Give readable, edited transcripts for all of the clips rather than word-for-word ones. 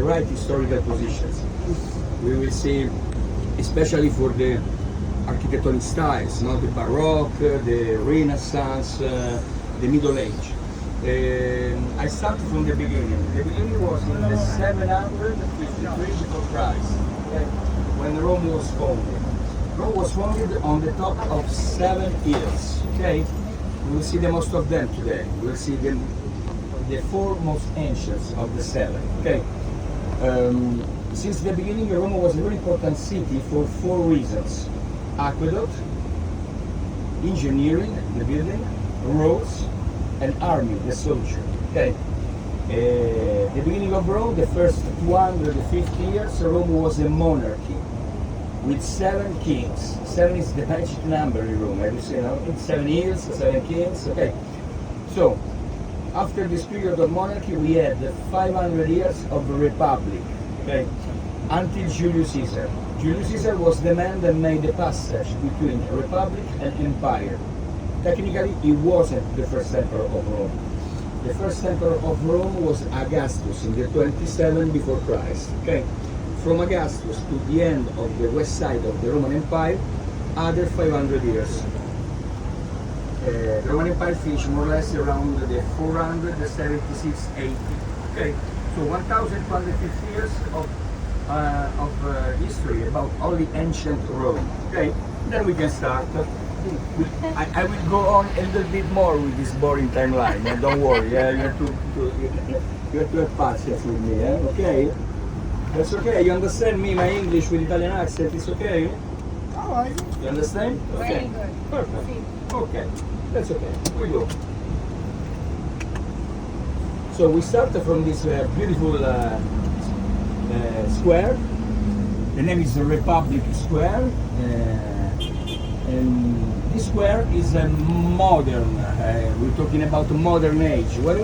right historical positions. We will see, especially for the architectonic styles, the Baroque, the Renaissance, the Middle Age. I start from the beginning. The beginning was in the 753 before Christ, okay, when Rome was founded. Rome was founded on the top of 7 hills. Okay, we will see the most of them today. We will see the 4 most ancient of the 7. Okay. Since the beginning, Rome was a very important city for 4 reasons: aqueduct, engineering, the building, roads, and army, the soldier. Okay. The beginning of Rome, the first 250 years, Rome was a monarchy with 7 kings. 7 is the magic number in Rome. Have you seen? It's 7 years, 7 kings. Okay. So, after this period of monarchy, we had 500 years of the republic. Okay, until Julius Caesar. Julius Caesar was the man that made the passage between republic and empire. Technically, he wasn't the first emperor of Rome. The first emperor of Rome was Augustus in the 27 before Christ. Okay, from Augustus to the end of the west side of the Roman Empire, other 500 years. The Roman Empire finished more or less around the 476 AD. Okay, so 1,250 years of history about only ancient Rome. Okay, then we can start. I will go on a little bit more with this boring timeline. Don't worry, you have to have patience with me. Okay, that's okay. You understand me? My English with Italian accent is okay. All right. You understand? Okay. Very good. Perfect. Okay, that's okay. We go. So we start from this beautiful square. The name is the Republic Square, and this square is a modern. We're talking about the modern age. When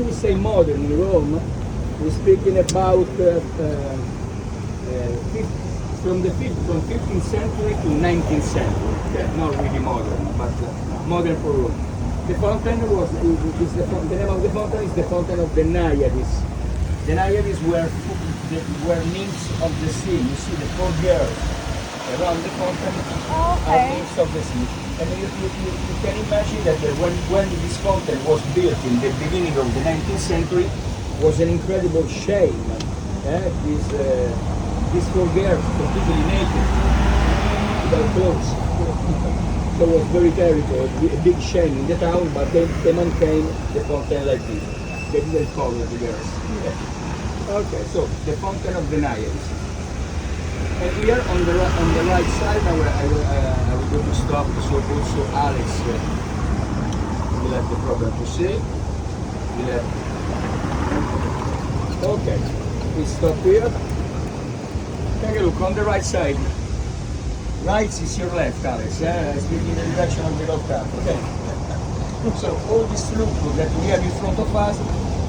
we say modern in Rome, we're speaking about from 15th century to 19th century. Yeah, not really modern, but modern for Rome. The fountain the name of the fountain is the fountain of the Naiades. The Naiades were nymphs of the sea. You see the 4 girls around the fountain are nymphs of the sea. And you can imagine that when this fountain was built in the beginning of the 19th century, was an incredible shame. These 4 girls completely naked, without clothes. So it was very terrible, a big shame in the town, but they maintained the fountain like this. They didn't cover the girls. Yeah. Okay, so the fountain of the Naiades. And here on the right side, I will go to stop, so also Alex will have the problem to see. Okay, we stop here. Take a look on the right side. Right is your left, Alex. Speaking in the direction of the left hand. Okay. So all this loop that we have in front of us,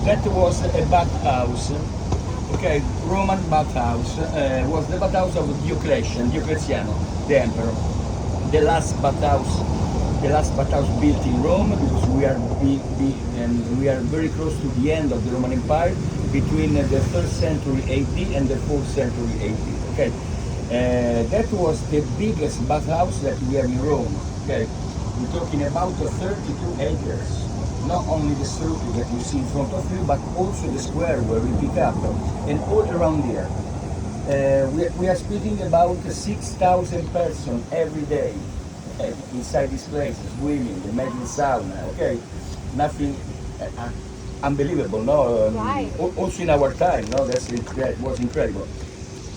that was a bathhouse. Okay, Roman bathhouse. Was the bathhouse of Diocletiano, the emperor. The last bathhouse built in Rome, because we are very close to the end of the Roman Empire, between the 3rd century AD and the 4th century AD. Okay. That was the biggest bathhouse that we have in Rome. Okay, we're talking about 32 acres. Not only the structure that you see in front of you, but also the square where we pick up, and all around here. We are speaking about 6,000 persons every day inside this place, swimming, the magic sauna. Okay, nothing unbelievable. No, Right. Also in our time, no, that was incredible.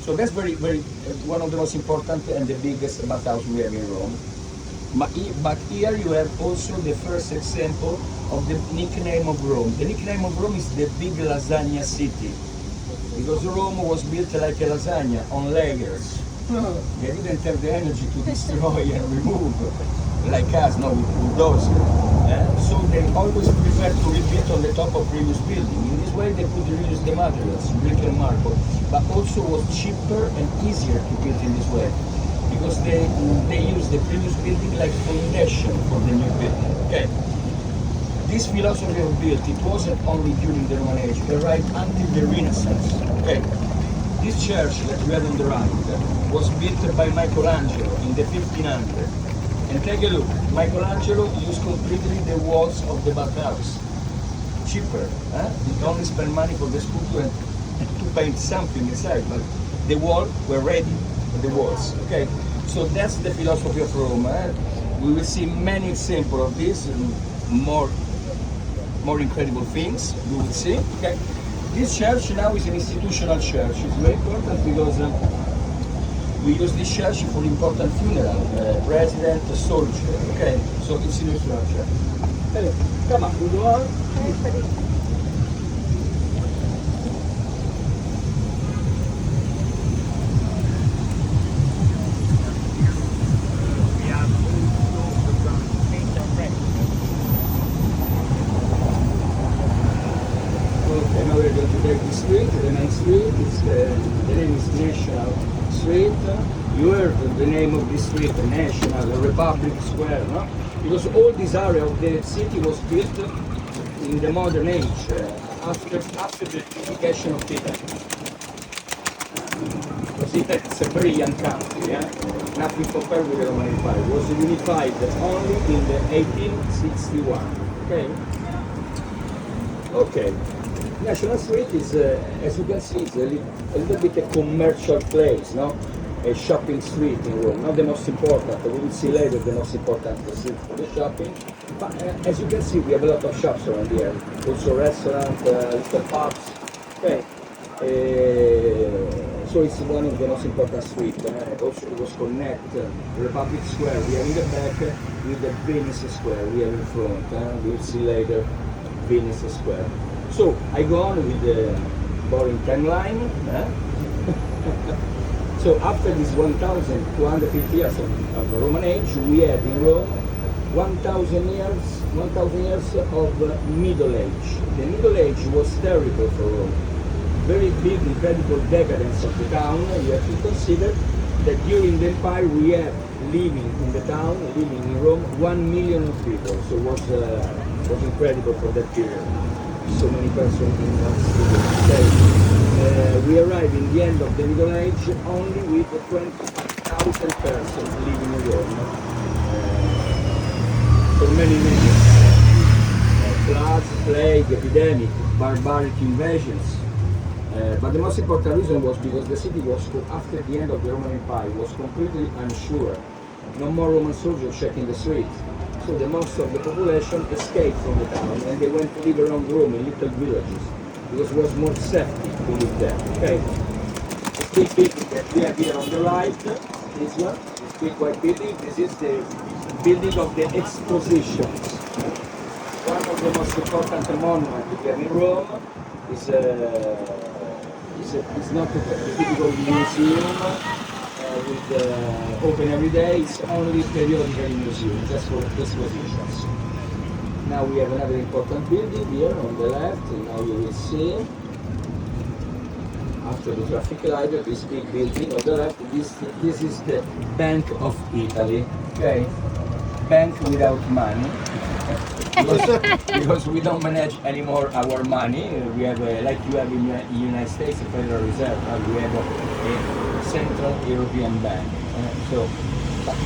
So that's very, very one of the most important and the biggest bathhouse we have in Rome. But here you have also the first example of the nickname of Rome. The nickname of Rome is the big lasagna city, because Rome was built like a lasagna on layers. They didn't have the energy to destroy and remove like us, no, with bulldozers. So they always prefer to rebuild on the top of previous building. In this way, they could reuse the materials, brick and marble, but also was cheaper and easier to build in this way, because they use the previous building like foundation for the new building. Okay. This philosophy of build, it wasn't only during the Roman age, it arrived until the Renaissance. Okay. This church that we have on the right was built by Michelangelo in the 1500s. And take a look, Michelangelo used completely the walls of the bathhouse. Cheaper, huh? You only spend money for the sculpture and to paint something inside, but the walls were ready, the walls, okay? So that's the philosophy of Rome. We will see many examples of this, more incredible things, you will see, okay? This church now is an institutional church. It's very important because we use this church for important funeral, president, soldier, okay? So institutional church. Hey, come on, we go on. The main street is the name is National Street. You heard the name of this street, National Republic Square, no? Because all this area of the city was built in the modern age, after the unification of Italy. Because it's a very young country, yeah? Nothing compared with the Roman Empire. It was unified only in the 1861. Okay. Okay. National Street is, as you can see, is a little bit a commercial place, no? A shopping street in Rome. Not the most important. We will see later the most important street for the shopping. But as you can see, we have a lot of shops around here. Also restaurants, little pubs. Okay. So it's one of the most important streets. Also it was connect Republic Square. We have in the back with the Venice Square. We have in front. We'll see later Venice Square. So I go on with the boring timeline. So after this 1,250 years of the Roman age, we had in Rome 1,000 years of Middle Age. The Middle Age was terrible for Rome. Very big, incredible decadence of the town. You have to consider that during the empire we have living in the town, living in Rome, 1 million people. So it was incredible for that period. So many persons in one city. We arrive in the end of the Middle Age only with 20,000 persons living in Rome. For many years. Floods, plague, epidemic, barbaric invasions. But the most important reason was because the city was, after the end of the Roman Empire, was completely unsure. No more Roman soldiers checking the streets. So the most of the population escaped from the town and they went to live around Rome in little villages because it was more safety to live there. Okay. This big building that we have here on the right, this one, this big white building, this is the building of the expositions. One of the most important monuments we have in Rome is not the typical museum with open every day. It's only periodical museum, just for expositions. Now we have another important building here on the left, and now you will see, after the traffic light, this big building on the left, this is the Bank of Italy, okay? Bank without money. because we don't manage anymore our money. We have, like you have in the United States, the Federal Reserve, we have a Central European Bank. So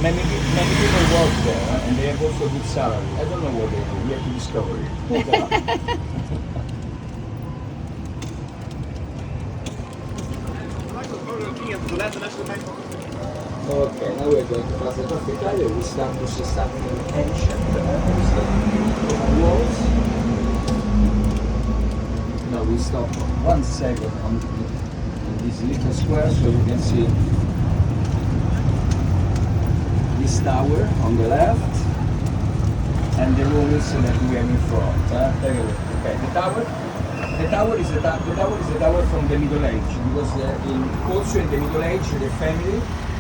many people work there, and they have also good salary. I don't know what they do. We have to discover it. Okay, now we're going to pass the traffic light. We start to see something ancient. Walls. Now we stop 1 second on this little square so you can see this tower on the left and the rooms that we have in front. Okay, the tower is the tower from the Middle Age because also in the Middle Age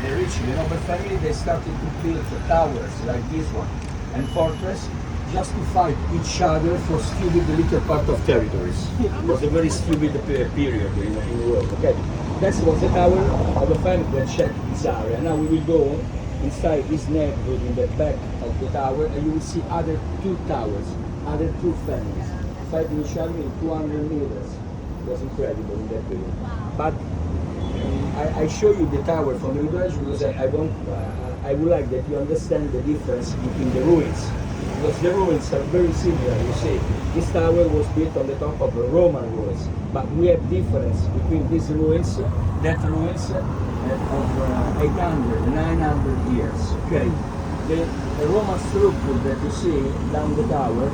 the rich, the noble family, they started to build towers like this one and fortress just to fight each other for stupid little part of territories. It was a very stupid period in Rome. Okay, that was the tower of the family that checked this area. Now we will go inside this neighborhood in the back of the tower and you will see other 2 towers. other two families fighting each other in 200 meters. It was incredible in that period. But I show you the tower from the middle age because I would like that you understand the difference between the ruins. Because the ruins are very similar, you see. This tower was built on the top of the Roman ruins, but we have difference between these ruins, that ruins of 800, 900 years. Okay, the Roman structure that you see down the tower,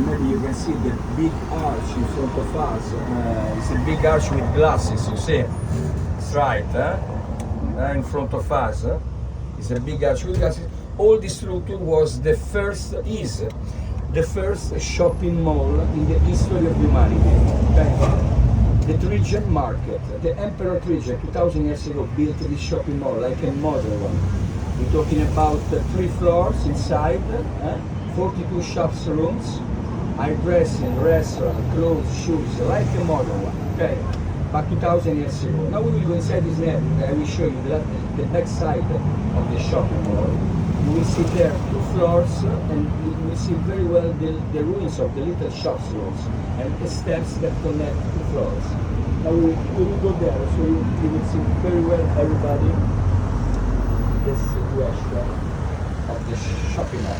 maybe you can see the big arch in front of us. It's a big arch with glasses, you see. It's right, in front of us. It's a big arch with glasses. All this structure was the first shopping mall in the history of humanity. The Trajan Market. The Emperor Trajan, 2000 years ago, built this shopping mall like a modern one. We're talking about 3 floors inside, 42 shops rooms, hairdressing, restaurant, clothes, shoes, like a modern one. Okay, but 2000 years ago. Now we will go inside this neighborhood. I will show you the back side of the shopping mall. You will see there 2 floors, and you will see very well the ruins of the little shops rooms and the steps that connect the floors. Now we will go there, so you will see very well everybody the situation of the shopping mall.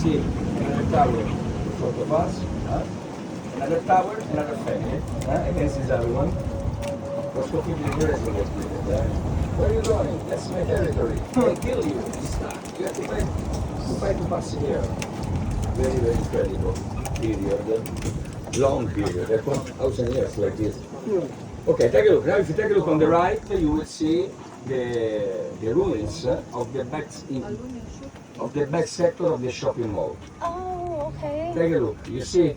Another tower in front of us, another tower, another family, against this other one. Was completely interesting what we did. Where are you going? That's my territory. I'll kill you. Stop. You have to fight to pass here. Very, very incredible period. Long period. 1,000 years like this. Okay, take a look. Now if you take a look on the right, you will see the ruins of the back sector of the shopping mall. Oh, okay. Take a look. You see,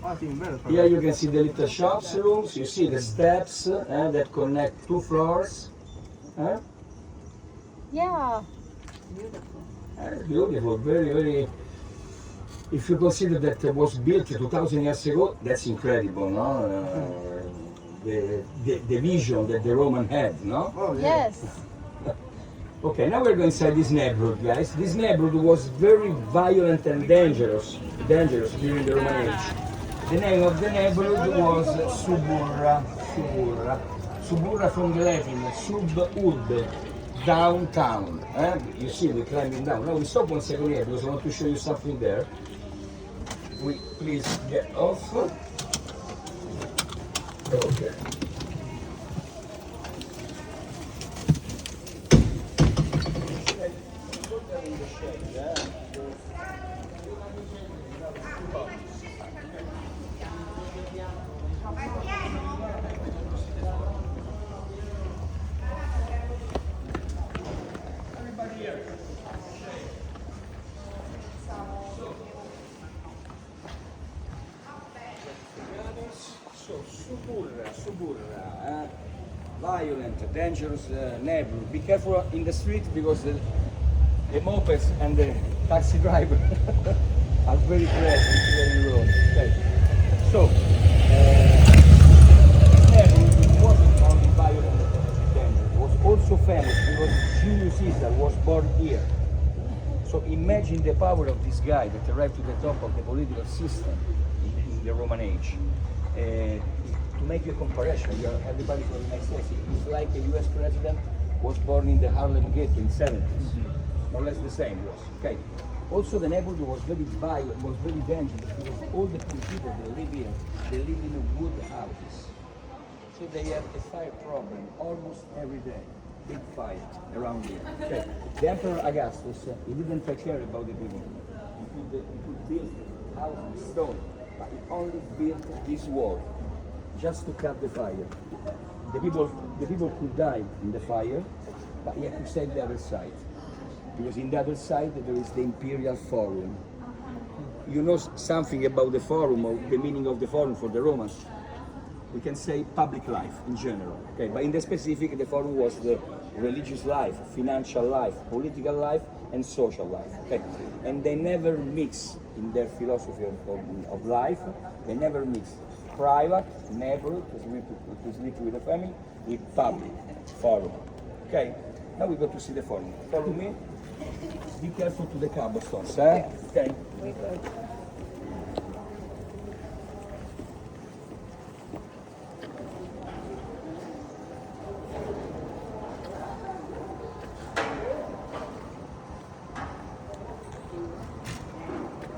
here you can see the little shops rooms. You see the steps that connect 2 floors. Yeah. Beautiful, very, very. If you consider that it was built 2,000 years ago, that's incredible, no? The vision that the Roman had, no? Oh, yeah. Yes. Okay, now we're going inside this neighborhood, guys. This neighborhood was very violent and dangerous during the Roman age. The name of the neighborhood was Suburra. Suburra from the Latin, sub-urbe, downtown. You see, we're climbing down. Now we stop 1 second here because I want to show you something there. We please get off. Okay. Suburra, violent, dangerous neighborhood. Be careful in the street because the mopeds and the taxi driver are very present here in the road. Okay. So, neighborhood wasn't only violent and dangerous. It was also famous because Julius Caesar was born here. So imagine the power of this guy that arrived to the top of the political system in the Roman age. To make a comparison, everybody from the United States, it's like a US president was born in the Harlem Ghetto in the 70s. More or less the same was. Okay. Also the neighborhood was very violent, was very dangerous because all the people that live here, they live in wood houses. So they have a fire problem almost every day. Big fire around here. Okay. The Emperor Augustus, he didn't take care about the people. He could build house with stone, but he only built this wall just to cut the fire. The people could die in the fire, but he had to save the other side. Because in the other side there is the Imperial Forum. You know something about the Forum, or the meaning of the Forum for the Romans? We can say public life in general. Okay, but in the specific, the Forum was the religious life, financial life, political life, and social life. Okay? And they never mix in their philosophy of life. They never mix private, neighborhood, to sleep with the family, with public, forum. Okay? Now we go to see the forum. Follow me. Be careful to the cobblestones, eh? Okay.